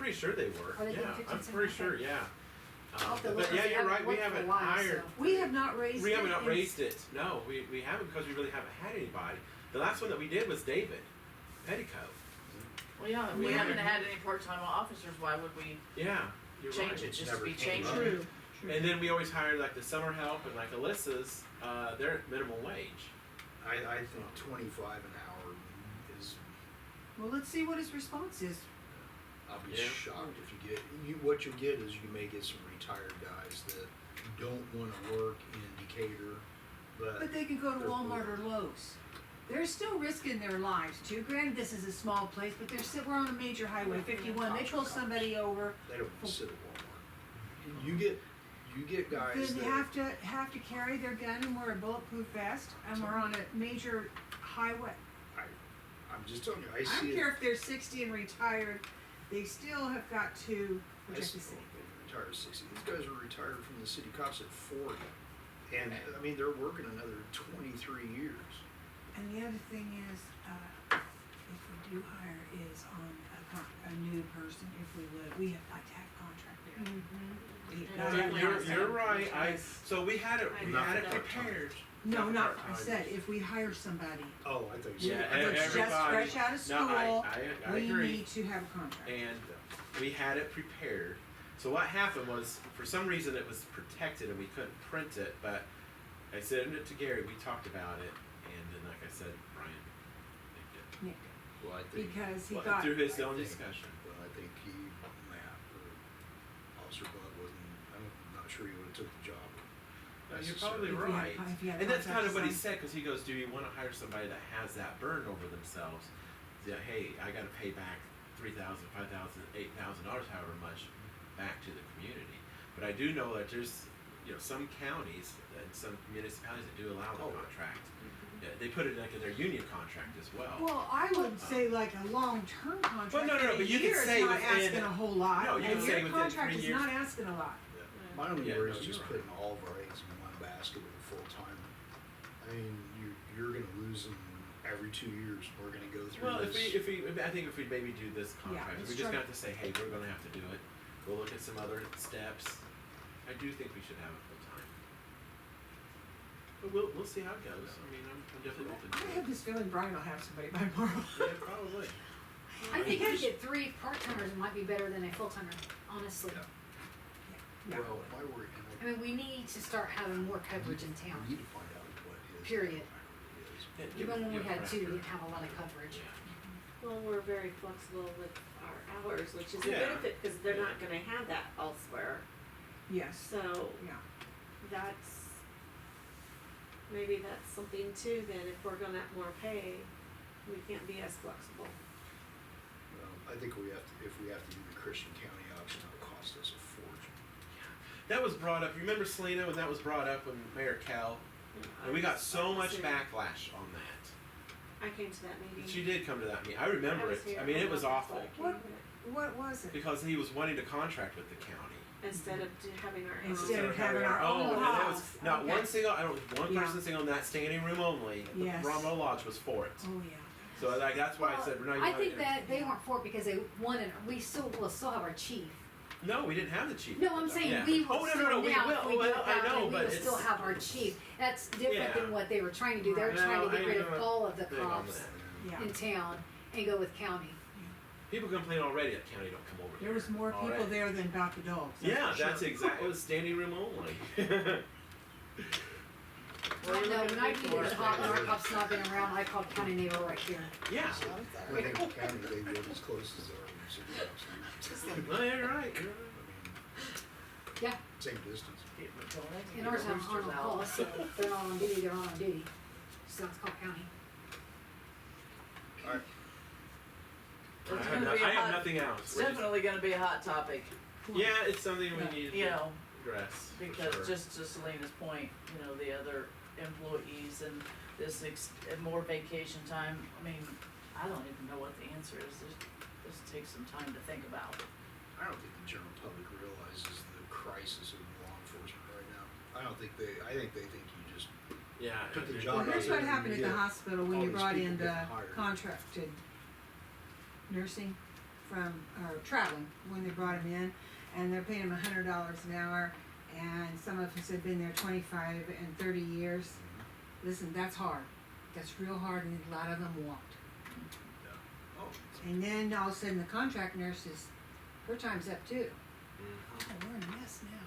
pretty sure they were. Are they getting Yeah, 15 I'm cents? pretty sure, Okay. yeah. I'll have to look But and yeah, see. I you're right, haven't we looked for a haven't while, hired. so. We have not raised it. We haven't not in- raised it. No, we haven't because we really haven't had anybody. The last one that we did was David Petticoat. Well, yeah, we Yeah. haven't had any part-time officers, why would we Yeah, you're change right. it, It's just never be came changed? up. True. And then we always hired like the summer help and like Alyssa's, they're at minimum wage. I think 25 an hour is, Well, let's see what his response is. I'll be Yeah. shocked if you get, what you'll get is you may get some retired guys that don't wanna work in Decatur, But they can go to They're Walmart or Lowe's. They're still risking their lives too. Granted, this is a small place, but we're on a major highway, 51. They pull somebody over. they don't wanna sit at Walmart. You get guys Then they that, have to carry their gun and wear a bulletproof vest, and we're on a major highway. I'm just telling you, I I don't see it. care if they're 60 and retired, they still have got to I protect see- the city. Retired at 60. These guys were retired from the city cops at 40. And, I mean, they're working another 23 years. And the other thing is, if we do hire, is on a new person, if we would, we have like to have a contract there. We Yeah, gotta have definitely. that. You're right. So we had it Not prepared. No, not, I part-time. said, if we hire somebody, Oh, I thought you Yeah, said. that's just everybody- fresh out of No, school, I we agree. need to have a contract. And we had it prepared. So what happened was, for some reason, it was protected and we couldn't print it. But I sent it to Gary. We talked about it, and then, like I said, Brian nicked Nick, Well, I think. because he it. got, Through his I own think- discussion. Well, I think Matt, or Officer Bud wasn't, I'm not sure he would've took the job. You're probably If you had- right. if you had And that's kind of what he contracts said, because he goes, do you want to hire somebody that has that burden over themselves? Yeah, hey, I got to pay back $3,000, $5,000, $8,000, however much, back to the community. But I do know that there's, some counties and some municipalities that do allow the Oh. contract. Yeah, they put it like in their union contract as well. well, I would say like a long-term contract. Well, no, in a but you can year is say not within- asking a whole lot. No, you and can say your within contract 3 is years. not asking a lot. My only Yeah, worry no, is just you're putting all of our eggs in one basket with a full-timer. I mean, you're gonna lose them every 2 years. We're gonna go through Well, this. I think if we maybe do this contract, it's we just true. got to say, hey, we're going to have to do it. We'll look at some other steps. I do think we should have it full time. But we'll see how it goes. I mean, I'm definitely open I to have it. this feeling Brian will have somebody by tomorrow. Yeah, probably. I think if we get 3 part-timers, it might be better than a full-timer, honestly. Yeah. Yeah. Well, my worry, I mean, we need to start having more coverage in we town. need to find out what his. Period. timer is. Even when we had 2, we didn't have a lot of coverage. Well, we're very flexible with our hours, which is a Yeah. benefit, because they're not gonna have that elsewhere. Yes, So yeah. maybe that's something too, then if we're gonna have more pay, we can't be as flexible. Well, I think if we have to do the Christian County option, it'll cost us a fortune. That was brought up. You remember Selena when that was brought up when Mayor Kell? And we got so much backlash on that. I came to that meeting. She did come to that meeting. I remember was it. here I mean, it when was I awful like, What? What was it? because he was wanting to contract with the county. Instead of having our own. Instead of having our own and it house. was not Okay. one single. One Yeah. person sitting on that standing room only. Yes. Romano Lodge was for it. Oh, yeah. So like that's why I said we're not. I even think gonna- that they weren't for it because they wanted, will still have our chief. No, we didn't have the chief. No, I'm saying Yeah. we will Oh, no, still no, no, we now, will. if we do Well, it I that know, way, we but will still it's- have our chief. That's different Yeah. than what they were trying to do. They were trying to No, get rid of I know. all of the Big on cops that. Yeah. in town and go with county. People complain already that county don't come over here. There was more people already. there than about the dogs. Yeah, for sure. that's exactly. It was standing room only. No, when I needed a cop and our cop's not been around, I called county and they were right here. Yeah. I think the county, they live as close as our city council. No, you're right. You're right. Yeah, Same distance. and ours have on call, so if they're not on duty, they're not on duty. So it's called county. All right. I It's have, gonna no- be a I have hot- nothing else. It's We're just- definitely gonna be a hot topic, Yeah, it's something we need you to know, address. for because sure. just to Selena's point, you know, the other employees and this and more vacation time, I mean, I don't even know what the answer is, this takes some time to think about. I don't think the general public realizes the crisis of law enforcement right now. I think they think you just Yeah. put the and- job Well, here's out what there happened at and the get hospital when all you these brought people in getting the hired. contracted nursing from, or traveling, when they brought them in, and they're paying them $100 an hour, and some of us have been there 25 and 30 years. Listen, that's hard. That's real hard, and a lot of them won't. Oh, And then all of a sudden, the contract nurses, her time's up too. Mhm. Oh, we're in a mess now.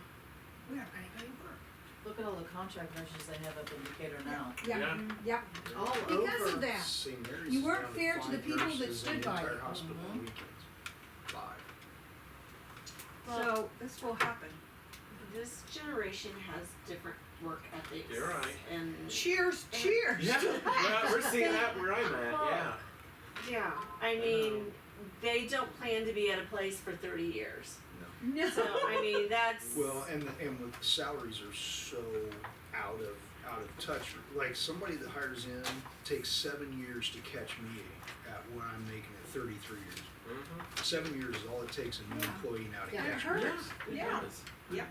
We don't have anybody to work. Look at all the contract nurses they have up in Decatur now. Yeah, Yeah. yep. All Because over. of that. St. Mary's You is weren't down to fair to the 5 people that nurses stood in the by entire it. hospital on Mhm. weekends. 5. So this will happen. This generation has different work ethics. You're right. And, Cheers, cheers. Yeah, well, we're seeing that where I'm at, yeah. yeah, I mean, they don't plan to be at a place for 30 years. No. So, I mean, that's. Well, and with the salaries are so out of touch. Like somebody that hires in takes 7 years to catch me at what I'm making at 33 years. Mhm. 7 years is all it takes a new Yeah. employee now to Yeah, it catch me. hurts. It Yeah. does. Yep.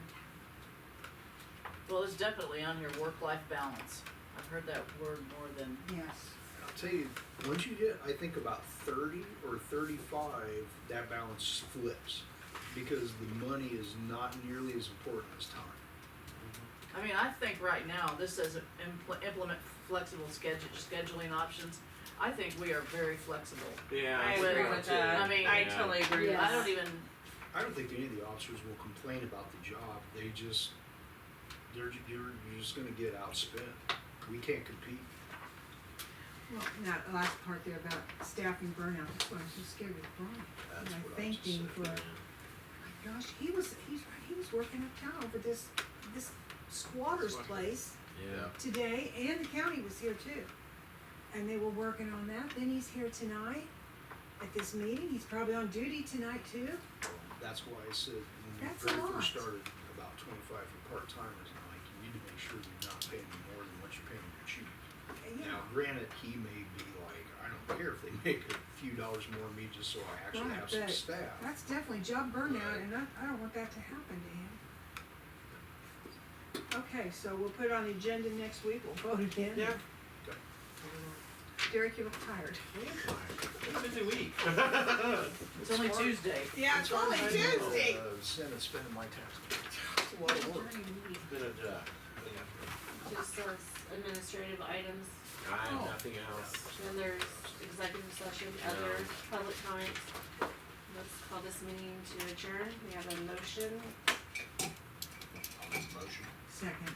Well, it's definitely on here, work-life balance. I've heard that word more than, Yes. I'll tell you, once you hit, I think about 30 or 35, that balance flips because the money is not nearly as important as time. I mean, I think right now, this says implement flexible scheduling options. I think we are very flexible. Yeah. I Well, agree with that. I mean, I Yeah. totally agree with Yes. I that. don't even, I don't think any of the officers will complain about the job. They just, you're just gonna get outspent. We can't compete. Well, that last part there about staffing burnout, that's why I'm so scared with Brian. That's And I what I thanked was him just for, saying. my gosh, he was working uptown over this squatter's Squatter. place Yeah. today, and the county was here too. And they were working on that, then he's here tonight at this meeting, he's probably on duty tonight too. That's why I said when we That's a very lot. first started about 25 for part-timers, I'm like, you need to make sure you're not paying them more than what you're paying your chief. Yeah, Now, granted, he may be like, I don't care if they make a few dollars more than me just so I actually Right, have some but staff. that's definitely job burnout, Right. and I don't want that to happen to him. Okay, so we'll put it on the agenda next week, we'll vote it in. Yeah. Derek, you look tired. It's a busy week. it's only Tuesday. Yeah, it's only Tuesday. Senate spending my tax dollars. It's a lot of work. It's been a job. Just those administrative items, I have Oh. nothing else. then there's executive session, other public comments. Let's call this meeting to adjourn. We have a motion. I'll make a motion. Second.